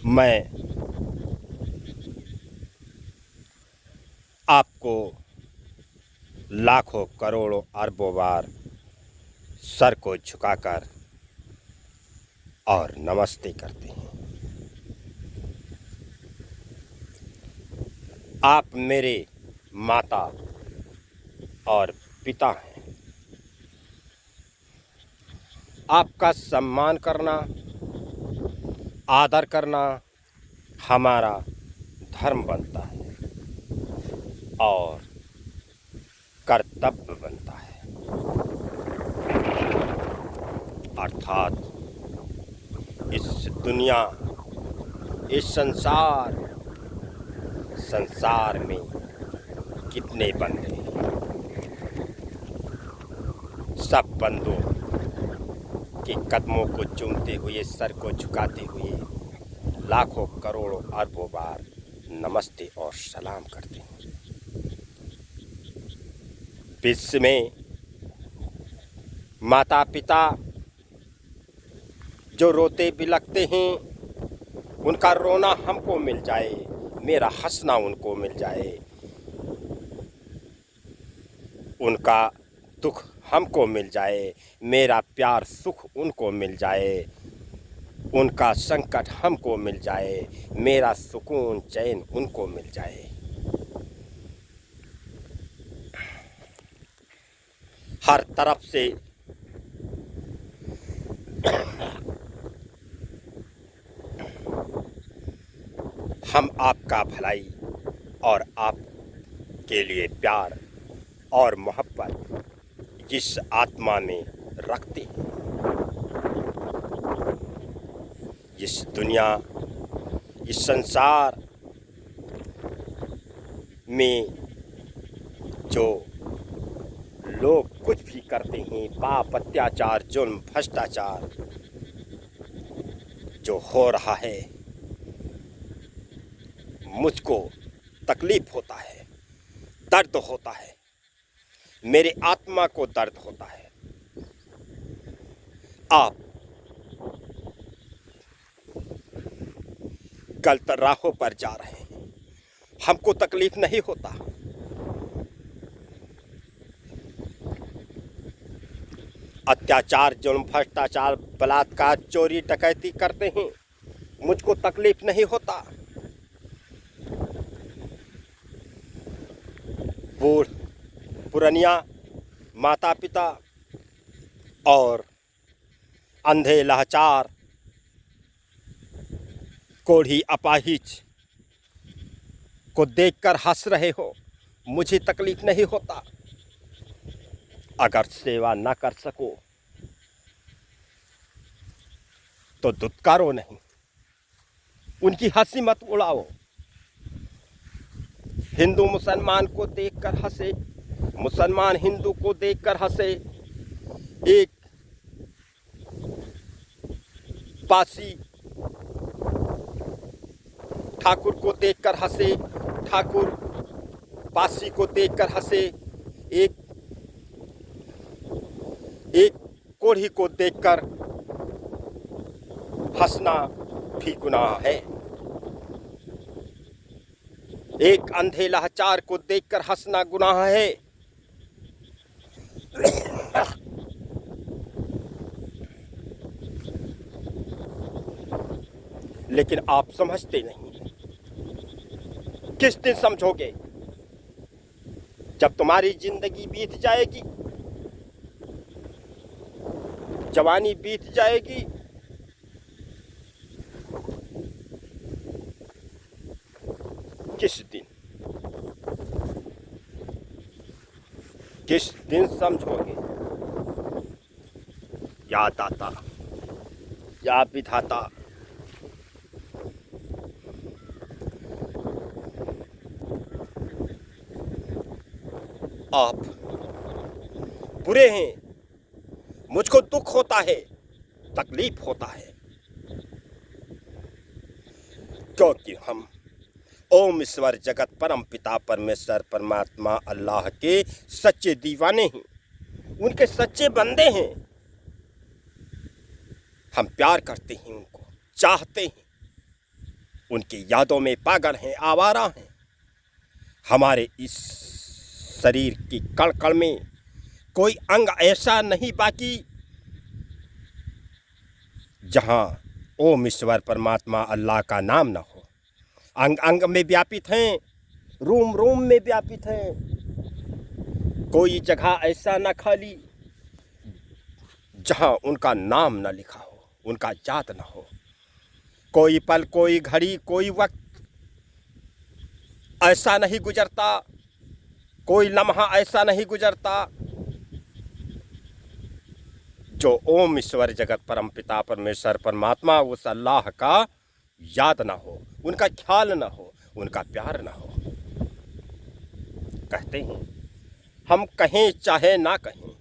मैं आपको लाखों करोड़ों अरबों बार सर को झुकाकर और नमस्ते करते हैं। आप मेरे माता और पिता हैं। आपका सम्मान करना, आदर करना हमारा धर्म बनता है और कर्तव्य बनता है। अर्थात इस दुनिया, इस संसार में कितने बंदे हैं, सब बंदों के कदमों को चूमते हुए, सर को झुकाते हुए लाखों करोड़ों अरबों बार नमस्ते और सलाम करते हैं। विश्व में माता पिता जो रोते बिलखते हैं, उनका रोना हमको मिल जाए, मेरा हंसना उनको मिल जाए, उनका दुख हमको मिल जाए, मेरा प्यार सुख उनको मिल जाए, उनका संकट हमको मिल जाए, मेरा सुकून चैन उनको मिल जाए। हर तरफ से हम आपका भलाई और आपके लिए प्यार और मोहब्बत जिस आत्मा में रखते हैं, इस दुनिया, इस संसार में जो लोग कुछ भी करते हैं, पाप, अत्याचार, जुल्म, भ्रष्टाचार जो हो रहा है, मुझको तकलीफ होता है, दर्द होता है, मेरे आत्मा को दर्द होता है। आप गलत राहों पर जा रहे हैं, हमको तकलीफ नहीं होता। अत्याचार, जुल्म, भ्रष्टाचार, बलात्कार, चोरी, डकैती करते हैं, मुझको तकलीफ नहीं होता। बूढ़ पुरनिया, माता पिता और अंधे लाचार, कोढ़ी अपाहिज को देखकर हंस रहे हो, मुझे तकलीफ नहीं होता। अगर सेवा न कर सको तो दुत्कारो नहीं, उनकी हंसी मत उड़ाओ। हिंदू मुसलमान को देखकर हंसे, मुसलमान हिंदू को देखकर हंसे, एक पासी ठाकुर को देखकर हंसे, ठाकुर पासी को देखकर हंसे, एक कोढ़ी को देखकर हंसना भी गुनाह है। एक अंधे लाचार को देखकर हंसना गुनाह है। लेकिन आप समझते नहीं। किस दिन समझोगे? जब तुम्हारी जिंदगी बीत जाएगी, जवानी बीत जाएगी, किस दिन समझोगे? या दाता, या विधाता, आप बुरे हैं, मुझको दुख होता है, तकलीफ होता है, क्योंकि हम ओम ईश्वर जगत परम पिता परमेश्वर परमात्मा अल्लाह के सच्चे दीवाने हैं, उनके सच्चे बंदे हैं। हम प्यार करते हैं, उनको चाहते हैं, उनकी यादों में पागल हैं, आवारा हैं। हमारे इस शरीर की कण कण में कोई अंग ऐसा नहीं बाकी जहां ओम ईश्वर परमात्मा अल्लाह का नाम न हो। अंग अंग में व्यापित हैं, रूम रूम में व्यापित हैं। कोई जगह ऐसा न खाली जहां उनका नाम न लिखा हो, उनका याद न हो। कोई पल, कोई घड़ी, कोई वक्त ऐसा नहीं गुजरता, कोई लम्हा ऐसा नहीं गुजरता जो ओम ईश्वर जगत परम पिता परमेश्वर परमात्मा उस अल्लाह का याद ना हो, उनका ख्याल ना हो, उनका प्यार ना हो। कहते हैं हम कहें चाहे ना कहें,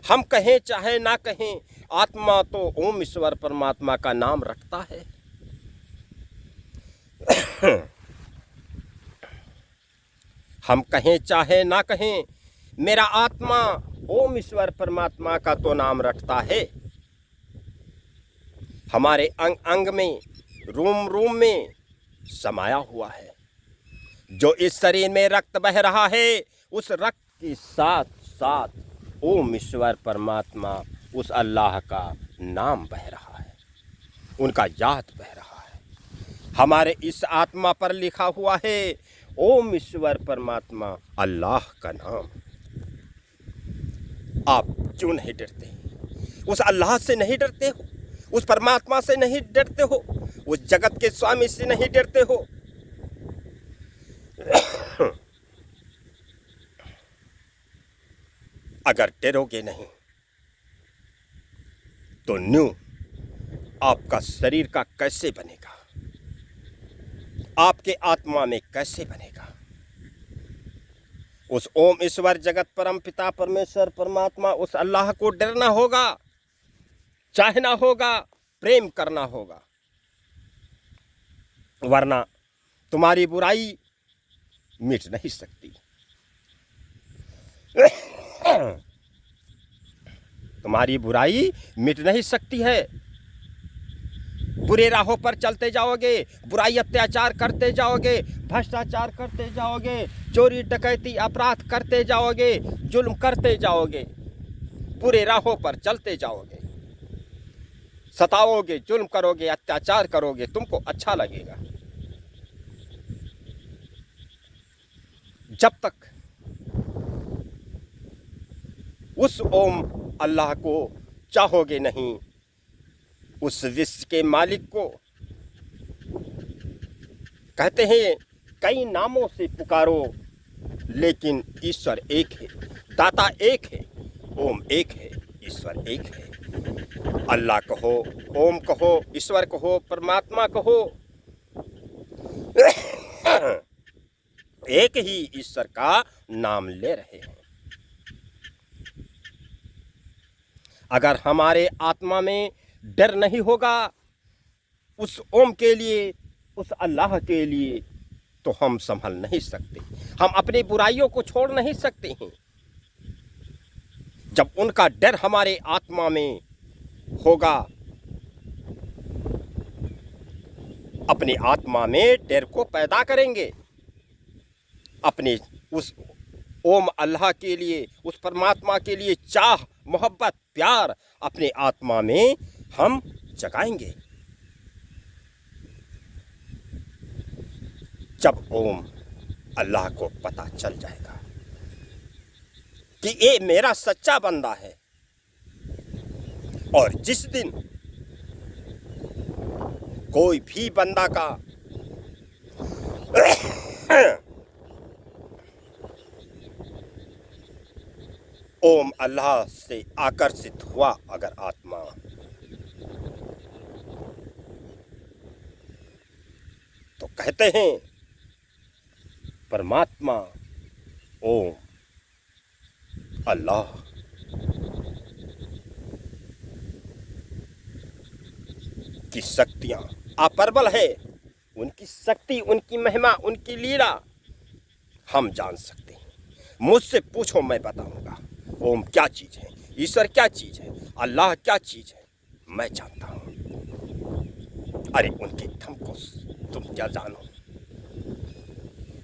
हम कहें चाहे ना कहें, आत्मा तो ओम ईश्वर परमात्मा का नाम रखता है। हम कहें चाहे ना कहें, मेरा आत्मा ओम ईश्वर परमात्मा का तो नाम रखता है। हमारे अंग अंग में, रूम रूम में समाया हुआ है। जो इस शरीर में रक्त बह रहा है, उस रक्त के साथ साथ ओम ईश्वर परमात्मा उस अल्लाह का नाम बह रहा है, उनका याद बह रहा है। हमारे इस आत्मा पर लिखा हुआ है ओम ईश्वर परमात्मा अल्लाह का नाम। आप क्यों नहीं डरते? उस अल्लाह से नहीं डरते हो? उस परमात्मा से नहीं डरते हो? उस जगत के स्वामी से नहीं डरते हो? अगर डरोगे नहीं तो न्यू आपका शरीर का कैसे बनेगा, आपके आत्मा में कैसे बनेगा? उस ओम ईश्वर जगत परम पिता परमेश्वर परमात्मा उस अल्लाह को डरना होगा, चाहना होगा, प्रेम करना होगा, वरना तुम्हारी बुराई मिट नहीं सकती। तुम्हारी बुराई मिट नहीं सकती है। बुरे राहों पर चलते जाओगे, बुराई अत्याचार करते जाओगे, भ्रष्टाचार करते जाओगे, चोरी डकैती अपराध करते जाओगे, जुल्म करते जाओगे, बुरे राहों पर चलते जाओगे, सताओगे, जुल्म करोगे, अत्याचार करोगे, तुमको अच्छा लगेगा। जब तक उस ओम अल्लाह को चाहोगे नहीं, उस विश्व के मालिक को, कहते हैं कई नामों से पुकारो लेकिन ईश्वर एक है, दाता एक है, ओम एक है, ईश्वर एक है। अल्लाह कहो, ओम कहो, ईश्वर कहो, परमात्मा कहो, एक ही ईश्वर का नाम ले रहे हैं। अगर हमारे आत्मा में डर नहीं होगा उस ओम के लिए, उस अल्लाह के लिए, तो हम संभल नहीं सकते, हम अपनी बुराइयों को छोड़ नहीं सकते हैं। जब उनका डर हमारे आत्मा में होगा, अपनी आत्मा में डर को पैदा करेंगे, अपने उस ओम अल्लाह के लिए, उस परमात्मा के लिए चाह, मोहब्बत, प्यार अपने आत्मा में हम जगाएंगे। जब ओम अल्लाह को पता चल जाएगा कि ये मेरा सच्चा बंदा है, और जिस दिन कोई भी बंदा का ओम अल्लाह से आकर्षित हुआ अगर आत्मा, तो कहते हैं परमात्मा ओम अल्लाह की शक्तियां अपरबल है। उनकी शक्ति, उनकी महिमा, उनकी लीला हम जान सकते हैं। मुझसे पूछो, मैं बताऊंगा ओम क्या चीज़ है, ईश्वर क्या चीज़ है, अल्लाह क्या चीज़ है, मैं जानता हूँ। अरे उनके धम को तुम क्या जानो,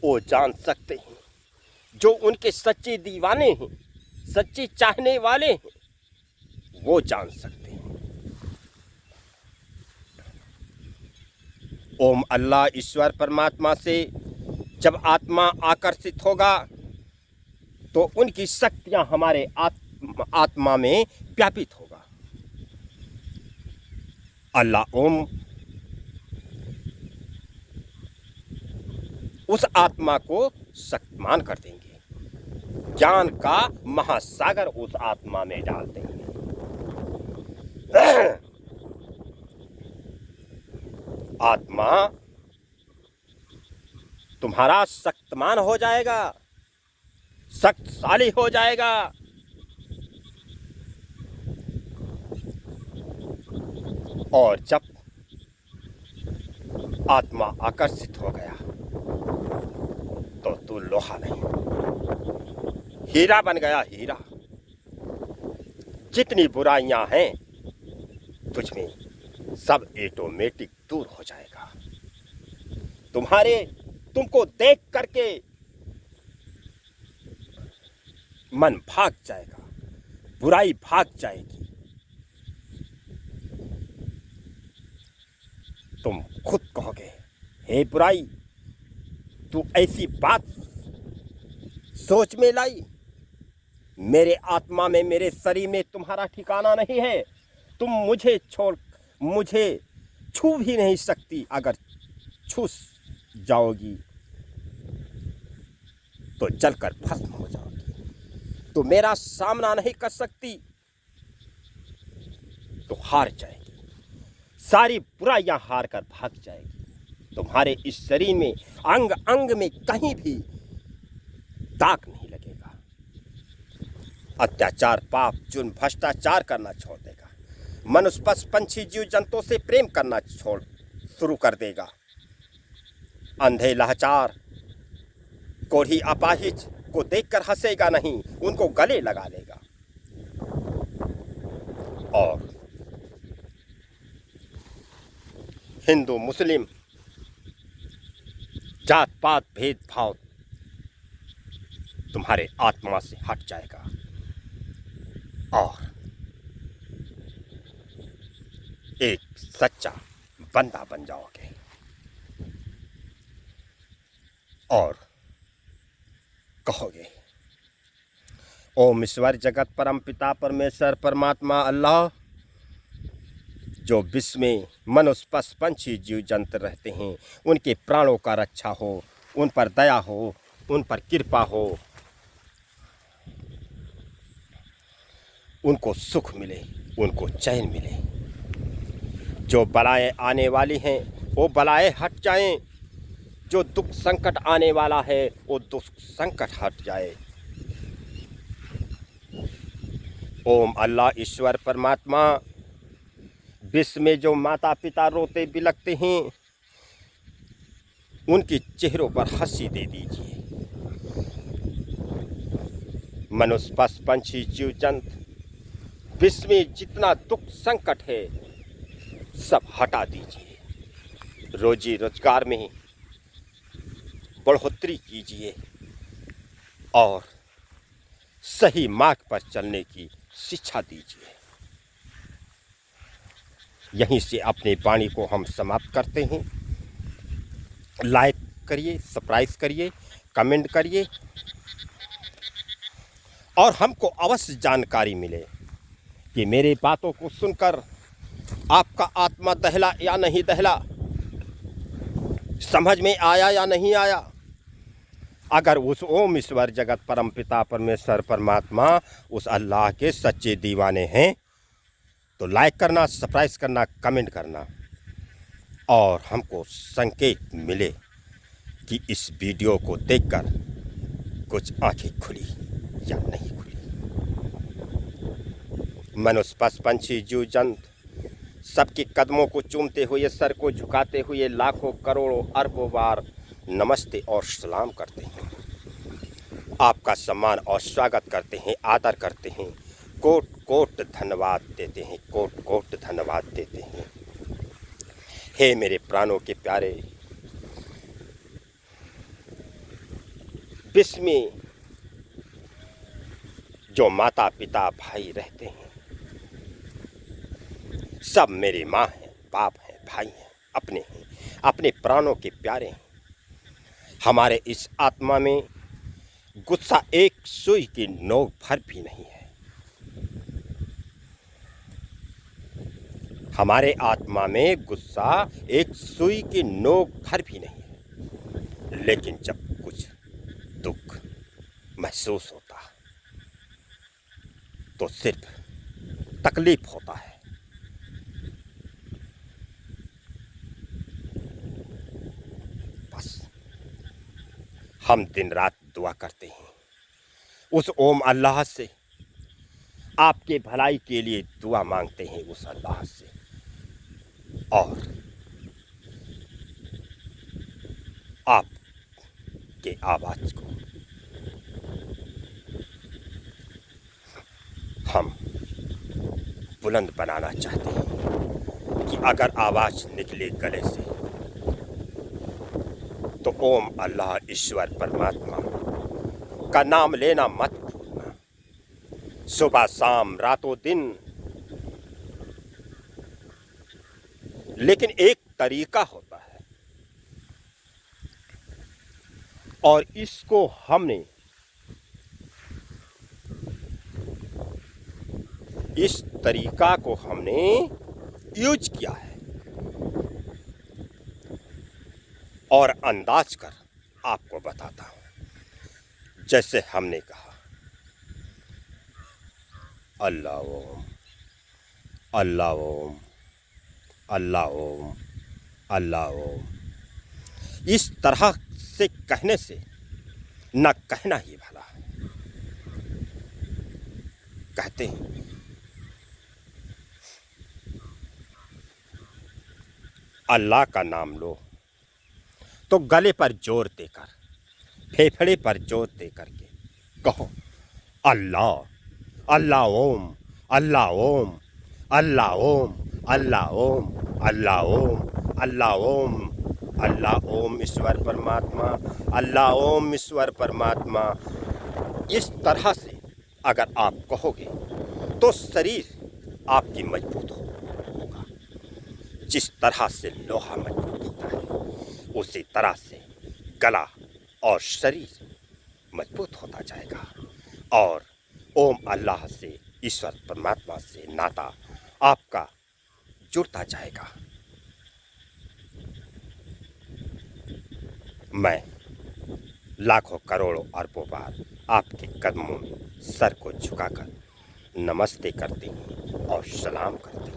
वो जान सकते हैं जो उनके सच्चे दीवाने हैं, सच्चे चाहने वाले हैं, वो जान सकते हैं। ओम अल्लाह ईश्वर परमात्मा से जब आत्मा आकर्षित होगा तो उनकी शक्तियां हमारे आत्मा में व्यापित होगा। अल्लाह ओम उस आत्मा को शक्तिमान कर देंगे, ज्ञान का महासागर उस आत्मा में डाल देंगे। आत्मा तुम्हारा शक्तिमान हो जाएगा, शक्तिशाली हो जाएगा। और जब आत्मा आकर्षित हो गया तो तू लोहा नहीं, हीरा बन गया, हीरा। जितनी बुराइयां हैं तुझमें सब ऑटोमेटिक दूर हो जाएगा। तुमको देख करके मन भाग जाएगा, बुराई भाग जाएगी। तुम खुद कहोगे, हे बुराई, तू ऐसी बात सोच में लाई, मेरे आत्मा में, मेरे शरीर में तुम्हारा ठिकाना नहीं है। तुम मुझे छू भी नहीं सकती। अगर छू जाओगी तो जलकर भस्म हो जाओगी। तो मेरा सामना नहीं कर सकती तो हार जाएगी, सारी बुराइयां हार कर भाग जाएगी। तुम्हारे इस शरीर में अंग अंग में कहीं भी दाग नहीं लगेगा। अत्याचार, पाप, जुर्म, भ्रष्टाचार करना छोड़ देगा। मनुष्य, पशु, पंछी, जीव जंतुओं से प्रेम करना शुरू कर देगा। अंधे, लाचार, कोढ़ी, अपाहिज को देखकर हंसेगा नहीं, उनको गले लगा लेगा। और हिंदू, मुस्लिम, जात पात भेदभाव तुम्हारे आत्मा से हट जाएगा और एक सच्चा बंदा बन जाओगे। और कहोगे, ओम ईश्वर जगत परम पिता परमेश्वर परमात्मा अल्लाह, जो विश्व में मनुष्य, पशु, पंछी, जीव जंतु रहते हैं, उनके प्राणों का रक्षा हो, उन पर दया हो, उन पर कृपा हो, उनको सुख मिले, उनको चैन मिले। जो बलाएं आने वाली हैं वो बलाएं हट जाएं। जो दुख संकट आने वाला है वो दुख संकट हट जाए। ओम अल्लाह ईश्वर परमात्मा, विश्व में जो माता पिता रोते बिलखते हैं उनके चेहरों पर हंसी दे दीजिए। मनुष्य, पशु, पंछी, जीव जंतु, विश्व में जितना दुख संकट है सब हटा दीजिए। रोजी रोजगार में बढ़ोतरी कीजिए और सही मार्ग पर चलने की शिक्षा दीजिए। यहीं से अपने वाणी को हम समाप्त करते हैं। लाइक करिए, सब्सक्राइब करिए, कमेंट करिए और हमको अवश्य जानकारी मिले कि मेरे बातों को सुनकर आपका आत्मा दहला या नहीं दहला, समझ में आया या नहीं आया। अगर उस ओम ईश्वर जगत परम पिता परमेश्वर परमात्मा उस अल्लाह के सच्चे दीवाने हैं तो लाइक करना, सब्सक्राइब करना, कमेंट करना और हमको संकेत मिले कि इस वीडियो को देखकर कुछ आंखें खुली या नहीं खुली। मनुष्य, पशु, पंछी, जीव जंतु सबके कदमों को चूमते हुए, सर को झुकाते हुए लाखों करोड़ों अरबों बार नमस्ते और सलाम करते हैं। आपका सम्मान और स्वागत करते हैं, आदर करते हैं, कोट कोट धन्यवाद देते हैं, कोट कोट धन्यवाद देते हैं। हे मेरे प्राणों के प्यारे विश्व में जो माता पिता भाई रहते हैं सब मेरी माँ हैं, बाप हैं, भाई हैं, अपने प्राणों के प्यारे हैं। हमारे इस आत्मा में गुस्सा एक सुई की नोक भर भी नहीं है। हमारे आत्मा में गुस्सा एक सुई की नोक भर भी नहीं है। लेकिन जब कुछ दुख महसूस होता तो सिर्फ तकलीफ होता है। बस हम दिन रात दुआ करते हैं उस ओम अल्लाह से, आपके भलाई के लिए दुआ मांगते हैं उस अल्लाह से, और आपके आवाज को हम बुलंद बनाना चाहते हैं कि अगर आवाज निकले गले से तो ओम अल्लाह ईश्वर परमात्मा का नाम लेना मत भूलना। सुबह शाम रातों दिन। लेकिन एक तरीका होता है और इसको हमने इस तरीका को हमने यूज किया है और अंदाज कर आपको बताता हूं। जैसे हमने कहा अल्लाह ओम, अल्लाह ओम, अल्लाह ओम, अल्लाह ओम। इस तरह से कहने से न कहना ही भला है। कहते हैं अल्लाह का नाम लो तो गले पर जोर देकर, फेफड़े पर जोर देकर के कहो अल्लाह, अल्लाह ओम, अल्लाह ओम, अल्लाह ओम, अल्लाह ओम, अल्लाह ओम, अल्लाह ओम, अल्लाह ओम ईश्वर परमात्मा, अल्लाह ओम ईश्वर परमात्मा। इस तरह से अगर आप कहोगे तो शरीर आपकी मजबूत होगा। जिस तरह से लोहा मजबूत होता है उसी तरह से गला और शरीर मजबूत होता जाएगा और ओम अल्लाह से, ईश्वर परमात्मा से नाता आपका जुड़ता जाएगा। मैं लाखों करोड़ों अरबों बार आपके कदमों में सर को झुकाकर नमस्ते करती हूँ और सलाम करती हूँ।